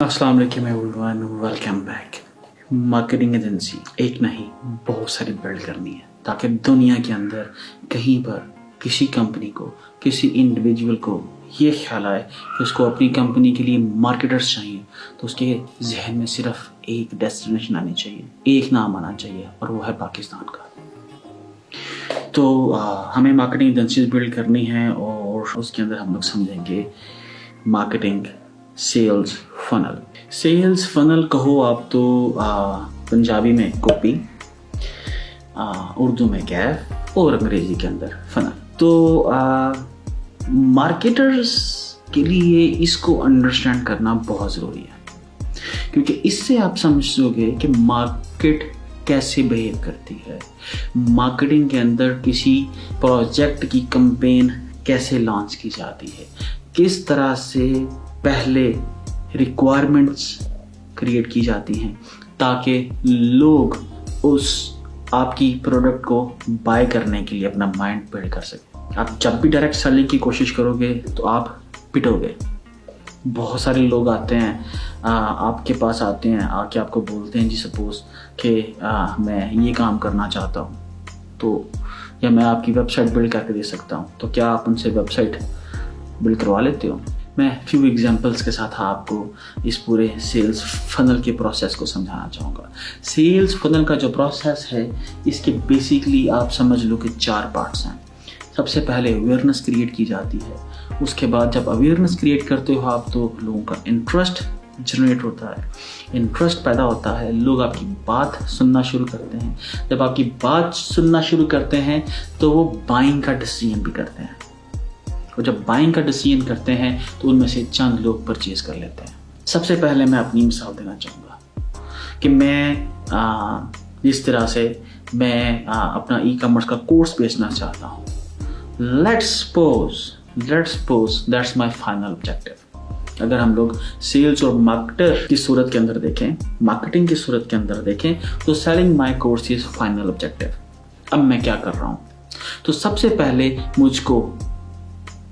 अस्सलाम वालेकुम everyone, welcome back. Marketing agency एक नहीं बहुत सारी बिल्ड करनी है ताकि दुनिया के अंदर कहीं पर किसी कंपनी को, किसी इंडिविजुअल को ये ख्याल आए कि उसको अपनी कंपनी के लिए मार्केटर्स चाहिए, तो उसके जहन में सिर्फ एक डेस्टिनेशन आनी चाहिए, एक नाम आना चाहिए और वो है पाकिस्तान का। तो हमें मार्केटिंग एजेंसीज बिल्ड करनी है और उसके अंदर हम लोग समझेंगे marketing sales funnel. Sales funnel कहो आप तो पंजाबी में कॉपी, उर्दू में गैप और अंग्रेजी के अंदर फनल। तो मार्केटर्स के लिए इसको अंडरस्टैंड करना बहुत ज़रूरी है, क्योंकि इससे आप समझोगे कि मार्केट कैसे बिहेव करती है, मार्केटिंग के अंदर किसी प्रोजेक्ट की कैंपेन कैसे लॉन्च की जाती है, किस तरह से पहले रिक्वायरमेंट्स क्रिएट की जाती हैं ताकि लोग उस आपकी प्रोडक्ट को बाय करने के लिए अपना माइंड बिल्ड कर सकें। आप जब भी डायरेक्ट सेलिंग की कोशिश करोगे तो आप पिटोगे। बहुत सारे लोग आते हैं, आपके पास आते हैं, आके आपको बोलते हैं जी सपोज कि मैं ये काम करना चाहता हूँ, तो या मैं आपकी वेबसाइट बिल्ड करके दे सकता हूँ, तो क्या आप उनसे वेबसाइट बिल्ड करवा लेते हो? मैं फ्यू एग्जांपल्स के साथ आपको इस पूरे सेल्स फनल के प्रोसेस को समझाना चाहूँगा। सेल्स फनल का जो प्रोसेस है, इसके बेसिकली आप समझ लो कि 4 पार्ट्स हैं। सबसे पहले अवेयरनेस क्रिएट की जाती है, उसके बाद जब अवेयरनेस क्रिएट करते हो आप तो लोगों का इंटरेस्ट जनरेट होता है, इंटरेस्ट पैदा होता है, लोग आपकी बात सुनना शुरू करते हैं। जब आपकी बात सुनना शुरू करते हैं तो वो बाइंग का डिसीजन भी करते हैं, और जब बाइंग का डिसीजन करते हैं तो उनमें से चंद लोग परचेज कर लेते हैं। सबसे पहले मैं अपनी मिसाल देना चाहूँगा कि मैं जिस तरह से मैं अपना ई कॉमर्स का कोर्स बेचना चाहता हूँ। Let's suppose that's my final objective. अगर हम लोग सेल्स और मार्केटर की सूरत के अंदर देखें, मार्केटिंग की सूरत के अंदर देखें, तो selling my course is final objective. अब मैं क्या कर रहा हूँ, तो सबसे पहले मुझको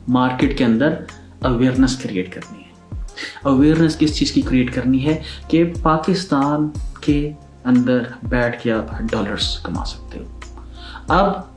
मार्केट के अंदर अवेयरनेस क्रिएट करनी है। अवेयरनेस किस चीज़ की क्रिएट करनी है कि पाकिस्तान के अंदर बैठ के आप डॉलर्स कमा सकते हो। अब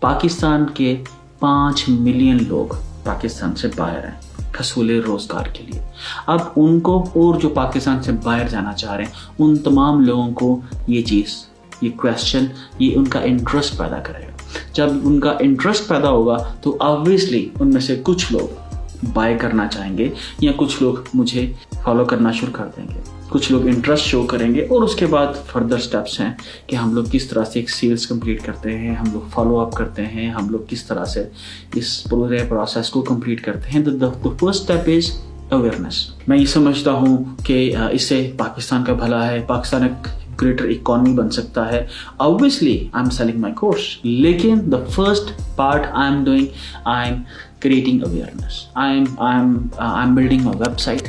पाकिस्तान के 5 मिलियन लोग पाकिस्तान से बाहर हैं हसूले रोजगार के लिए। अब उनको, और जो पाकिस्तान से बाहर जाना चाह रहे हैं, उन तमाम लोगों को ये चीज़, ये क्वेश्चन, ये उनका इंटरेस्ट पैदा करेगा। जब उनका इंटरेस्ट पैदा होगा तो ऑब्वियसली उनमें से कुछ लोग बाय करना चाहेंगे या कुछ लोग मुझे फॉलो करना शुरू कर देंगे, कुछ लोग इंटरेस्ट शो करेंगे, और उसके बाद फर्दर स्टेप्स हैं कि हम लोग किस तरह से एक सेल्स कंप्लीट करते हैं, हम लोग फॉलो अप करते हैं, हम लोग किस तरह से इस पूरे प्रोसेस को कंप्लीट करते हैं। The first step is awareness. मैं ये समझता हूँ कि इससे पाकिस्तान का भला है, पाकिस्तान एक ग्रेटर इकोनॉमी बन सकता है। Obviously I am selling my course, लेकिन the first part I am doing, I am creating awareness. I'm building my website.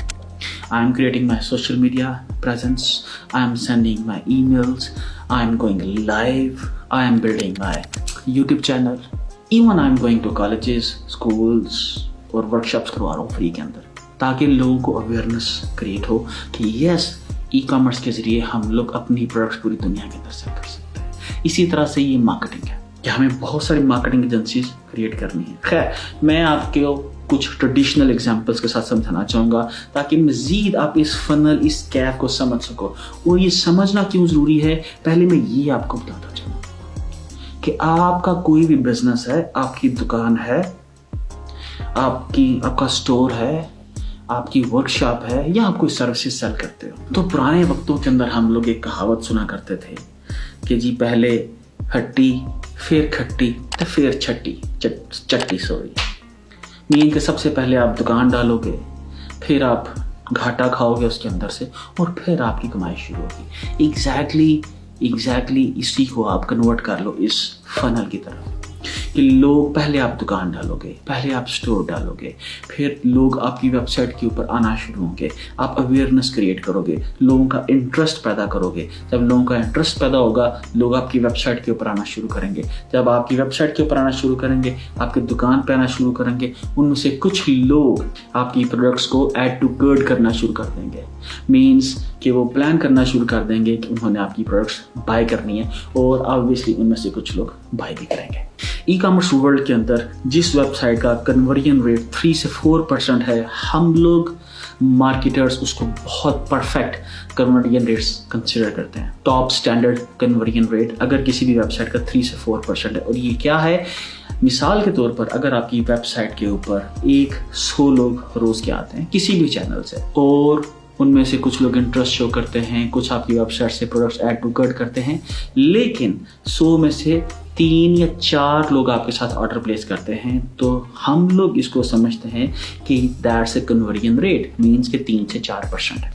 I'm creating my social media presence. I'm sending my emails. I'm going live. I am building my YouTube channel. Even I'm going to colleges, schools और workshops करवा रहा हूँ free के अंदर, ताकि लोगों को awareness create हो कि यस, ई कॉमर्स के जरिए हम लोग अपनी प्रोडक्ट्स पूरी दुनिया के अंदर सेल कर सकते हैं। इसी तरह से ये मार्केटिंग है कि हमें बहुत सारी मार्केटिंग एजेंसीज क्रिएट करनी है। खैर, मैं आपको कुछ ट्रेडिशनल एग्जांपल्स के साथ समझाना चाहूँगा ताकि मज़ीद आप इस फनल, इस कैफ को समझ सको। और ये समझना क्यों ज़रूरी है, पहले मैं ये आपको बताता चाहूँगा कि आपका कोई भी बिजनेस है, आपकी दुकान है, आपका स्टोर है, आपकी वर्कशॉप है, या आप कोई सर्विसेज सेल करते हो, तो पुराने वक्तों के अंदर हम लोग एक कहावत सुना करते थे कि जी पहले हट्टी, फिर खट्टी, तो फिर चट्टी सॉरी। मीन के सबसे पहले आप दुकान डालोगे, फिर आप घाटा खाओगे उसके अंदर से, और फिर आपकी कमाई शुरू होगी। एग्जैक्टली इसी को आप कन्वर्ट कर लो इस फनल की तरफ, कि लोग, पहले आप दुकान डालोगे, पहले आप स्टोर डालोगे, फिर लोग आपकी वेबसाइट के ऊपर आना शुरू होंगे, आप अवेयरनेस क्रिएट करोगे, लोगों का इंटरेस्ट पैदा करोगे। जब लोगों का इंटरेस्ट पैदा होगा, लोग आपकी वेबसाइट के ऊपर आना शुरू करेंगे। जब आपकी वेबसाइट के ऊपर आना शुरू करेंगे, आपकी दुकान पे आना शुरू करेंगे, उनमें से कुछ लोग आपकी प्रोडक्ट्स को ऐड टू कार्ट करना शुरू कर देंगे। मीन्स कि वो प्लान करना शुरू कर देंगे कि उन्होंने आपकी प्रोडक्ट्स बाय करनी है, और ऑब्वियसली उनमें से कुछ लोग बाय भी करेंगे। ई कॉमर्स वर्ल्ड के अंदर जिस वेबसाइट का कन्वर्जन रेट 3 से 4% है, हम लोग मार्केटर्स उसको बहुत परफेक्ट कन्वर्जन रेट्स कंसिडर करते हैं। टॉप स्टैंडर्ड कन्वर्जन रेट अगर किसी भी वेबसाइट का 3 से 4% है। और ये क्या है? मिसाल के तौर पर अगर आपकी वेबसाइट के ऊपर 100 लोग रोज के आते हैं किसी भी चैनल से, और उनमें से कुछ लोग इंटरेस्ट शो करते हैं, कुछ आपकी वेबसाइट से प्रोडक्ट्स ऐड टू कार्ट करते हैं, लेकिन 100 में से 3 या 4 लोग आपके साथ ऑर्डर प्लेस करते हैं, तो हम लोग इसको समझते हैं कि that's a conversion rate, means के 3 से 4% है।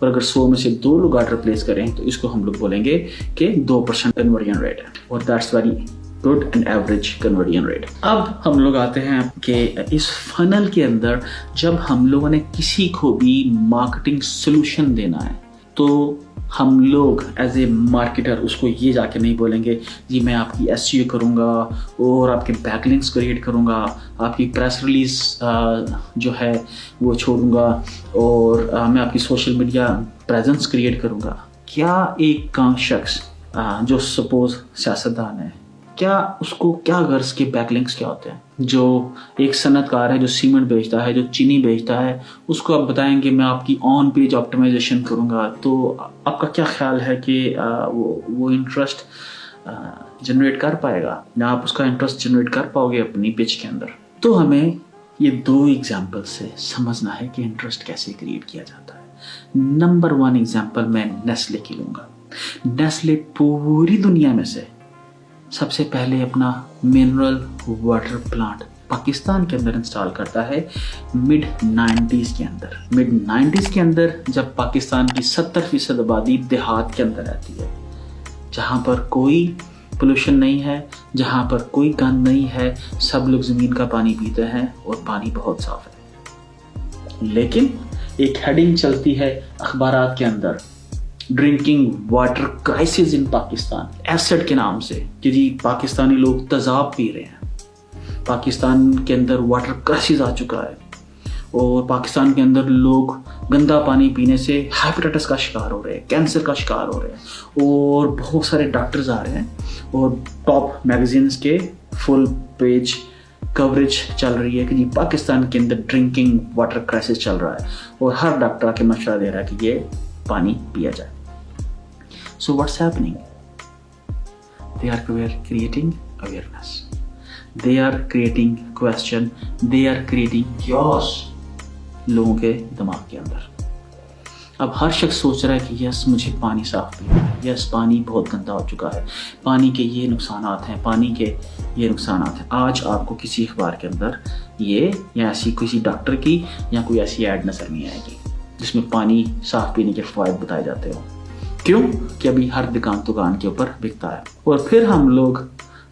और अगर 100 में से 2 लोग ऑर्डर प्लेस करें तो इसको हम लोग बोलेंगे कि 2% कन्वर्जन रेट है, और that's very good and average conversion rate. अब हम लोग आते हैं कि इस फनल के अंदर जब हम लोगों ने किसी को भी मार्केटिंग सोल्यूशन देना है, तो हम लोग एज ए मार्केटर उसको ये जाके नहीं बोलेंगे जी मैं आपकी एसईओ करूँगा और आपके बैकलिंक्स क्रिएट करूँगा, आपकी प्रेस रिलीज जो है वो छोड़ूंगा, और मैं आपकी सोशल मीडिया प्रेजेंस क्रिएट करूँगा। क्या एक शख्स जो सपोज सियासतदान है, क्या उसको क्या गर्ज के बैकलिंक्स क्या होते हैं? जो एक सनतकार है जो सीमेंट बेचता है, जो चीनी बेचता है, उसको आप बताएंगे मैं आपकी ऑन पेज ऑप्टिमाइजेशन करूंगा, तो आपका क्या ख्याल है कि वो इंटरेस्ट जनरेट कर पाएगा ना? आप उसका इंटरेस्ट जनरेट कर पाओगे अपनी पेज के अंदर? तो हमें ये 2 एग्जाम्पल से समझना है कि इंटरेस्ट कैसे क्रिएट किया जाता है। नंबर 1 एग्जाम्पल मैं नेस्ले की लूंगा। नेस्ले पूरी दुनिया में से सबसे पहले अपना मिनरल वाटर प्लांट पाकिस्तान के अंदर इंस्टॉल करता है मिड 90s के अंदर। मिड 90s के अंदर जब पाकिस्तान की 70% आबादी देहात के अंदर रहती है, जहाँ पर कोई पोल्यूशन नहीं है, जहाँ पर कोई गंद नहीं है, सब लोग ज़मीन का पानी पीते हैं और पानी बहुत साफ है। लेकिन एक हेडिंग चलती है अखबारात के अंदर, drinking water crisis in Pakistan, acid के नाम से, कि जी पाकिस्तानी लोग तेजाब पी रहे हैं, पाकिस्तान के अंदर वाटर क्राइसिस आ चुका है, और पाकिस्तान के अंदर लोग गंदा पानी पीने से हेपेटाइटिस का शिकार हो रहे हैं, कैंसर का शिकार हो रहे हैं, और बहुत सारे डॉक्टर्स आ रहे हैं, और टॉप मैगजीन्स के फुल पेज कवरेज चल रही है कि जी पाकिस्तान के अंदर ड्रिंकिंग वाटर क्राइसिस चल रहा है, और हर डॉक्टर आके मशवरा दे रहा है कि ये पानी पिया जाए। So what's happening? They are creating awareness. They are creating question. They are creating chaos लोगों के दिमाग के अंदर। अब हर शख्स सोच रहा है कि यस मुझे पानी साफ पीना है, यस पानी बहुत गंदा हो चुका है, पानी के ये नुकसानात हैं, पानी के ये नुकसानात हैं। आज आपको किसी अखबार के अंदर ये या ऐसी किसी डॉक्टर की या कोई ऐसी ऐड नजर नहीं आएगी जिसमें पानी साफ पीने के फायदे बताए जाते हो। क्यों? कि अभी हर दुकान के ऊपर बिकता है। और फिर हम लोग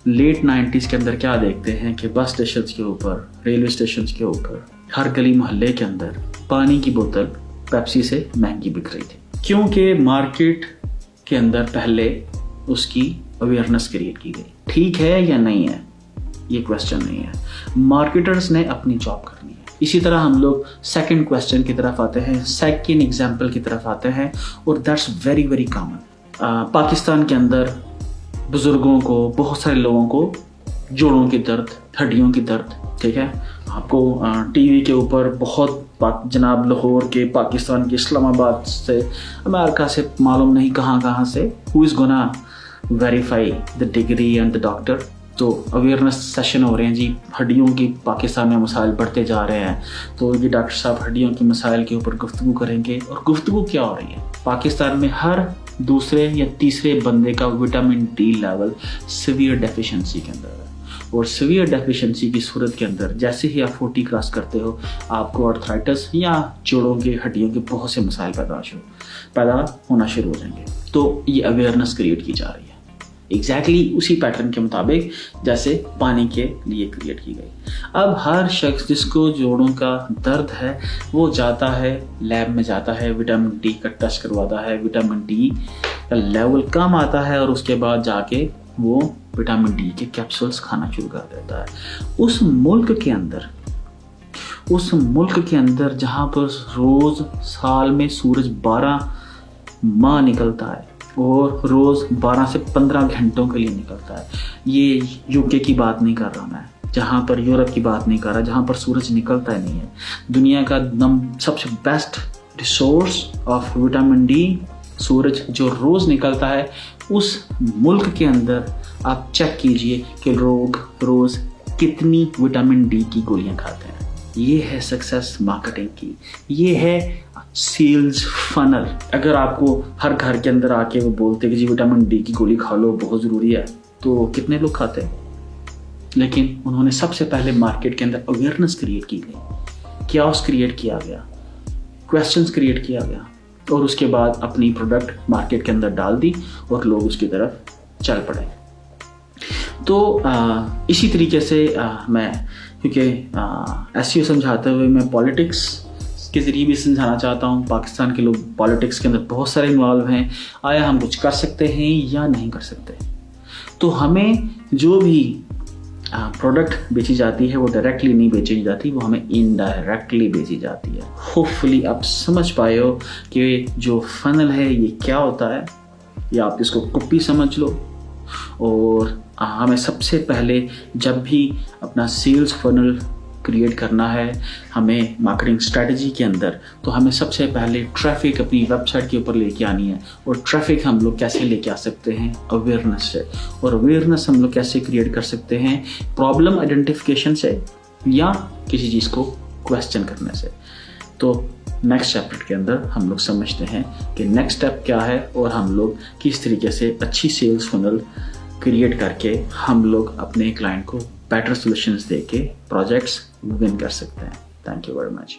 लेट 90s के अंदर क्या देखते हैं कि बस स्टेशन के ऊपर, रेलवे स्टेशन के ऊपर, हर गली मोहल्ले के अंदर पानी की बोतल पेप्सी से महंगी बिक रही थी, क्योंकि मार्केट के अंदर पहले उसकी अवेयरनेस क्रिएट की गई। ठीक है या नहीं है, ये क्वेश्चन नहीं है, मार्केटर्स ने अपनी जॉब करनी है। इसी तरह हम लोग सेकंड क्वेश्चन की तरफ आते हैं, सेकंड एग्जाम्पल की तरफ आते हैं, और that's very very common. Pakistan के अंदर बुजुर्गों को, बहुत सारे लोगों को जोड़ों की दर्द, हड्डियों की दर्द, ठीक है, आपको टीवी के ऊपर बहुत जनाब लाहौर के, पाकिस्तान के इस्लामाबाद से, अमेरिका से, मालूम नहीं कहाँ से, who is gonna verify the degree and the doctor. तो अवेयरनेस सेशन हो रहे हैं जी, हड्डियों की पाकिस्तान में मसाइल बढ़ते जा रहे हैं, तो ये डॉक्टर साहब हड्डियों की मसाइल के ऊपर गुफ्तगू करेंगे। और गुफ्तगू क्या हो रही है? पाकिस्तान में हर दूसरे या तीसरे बंदे का vitamin D level severe deficiency के अंदर है, और सीवियर डेफिशिएंसी की सूरत के अंदर जैसे ही आप 40 क्रॉस करते हो, आपको आर्थराइटिस या जोड़ों के, हड्डियों के बहुत से मसाइल पैदा होना शुरू हो जाएंगे। तो ये अवेयरनेस क्रिएट की जा रही है। एग्जैक्टली उसी पैटर्न के मुताबिक जैसे पानी के लिए क्रिएट की गई। अब हर शख्स जिसको जोड़ों का दर्द है वो जाता है लैब में, जाता है विटामिन डी का टेस्ट करवाता है, विटामिन डी का लेवल कम आता है और उसके बाद जाके वो विटामिन डी के कैप्सूल्स खाना शुरू कर देता है। उस मुल्क के अंदर जहाँ पर रोज़ साल में सूरज 12 माह निकलता है और रोज़ 12 से 15 घंटों के लिए निकलता है। ये यूके की बात नहीं कर रहा मैं, जहाँ पर यूरोप की बात नहीं कर रहा, जहाँ पर सूरज निकलता ही नहीं है। दुनिया का सबसे best resource of vitamin D सूरज जो रोज़ निकलता है, उस मुल्क के अंदर आप चेक कीजिए कि लोग रोज़ कितनी विटामिन डी की गोलियां खाते हैं। ये है सक्सेस मार्केटिंग की, ये है सेल्स फनल। अगर आपको हर घर के अंदर आके वो बोलते कि जी विटामिन डी की गोली खा लो, बहुत ज़रूरी है, तो कितने लोग खाते हैं? लेकिन उन्होंने सबसे पहले मार्केट के अंदर अवेयरनेस क्रिएट की गई, क्याओस क्रिएट किया गया, क्वेश्चंस क्रिएट किया गया और उसके बाद अपनी प्रोडक्ट मार्केट के अंदर डाल दी और लोग उसकी तरफ चल पड़े। तो इसी तरीके से मैं, क्योंकि एसईओ समझाते हुए मैं पॉलिटिक्स के ज़रिए भी समझाना चाहता हूँ। पाकिस्तान के लोग पॉलिटिक्स के अंदर बहुत सारे इन्वॉल्व हैं, आया हम कुछ कर सकते हैं या नहीं कर सकते। तो हमें जो भी प्रोडक्ट बेची जाती है वो डायरेक्टली नहीं बेची जाती, वो हमें इनडायरेक्टली बेची जाती है। होपफुली आप समझ पाए हो कि जो फनल है ये क्या होता है, या आप इसको कुप्पी समझ लो। और हमें सबसे पहले जब भी अपना सेल्स फनल क्रिएट करना है, हमें मार्केटिंग स्ट्रेटजी के अंदर, तो हमें सबसे पहले ट्रैफिक अपनी वेबसाइट के ऊपर लेके आनी है। और ट्रैफिक हम लोग कैसे लेके आ सकते हैं? अवेयरनेस से। और अवेयरनेस हम लोग कैसे क्रिएट कर सकते हैं? प्रॉब्लम आइडेंटिफिकेशन से या किसी चीज़ को क्वेश्चन करने से। तो नेक्स्ट चैप्टर के अंदर हम लोग समझते हैं कि नेक्स्ट स्टेप क्या है और हम लोग किस तरीके से अच्छी सेल्स फनल क्रिएट करके हम लोग अपने क्लाइंट को बेटर सॉल्यूशंस देके प्रोजेक्ट्स विन कर सकते हैं। Thank you very much.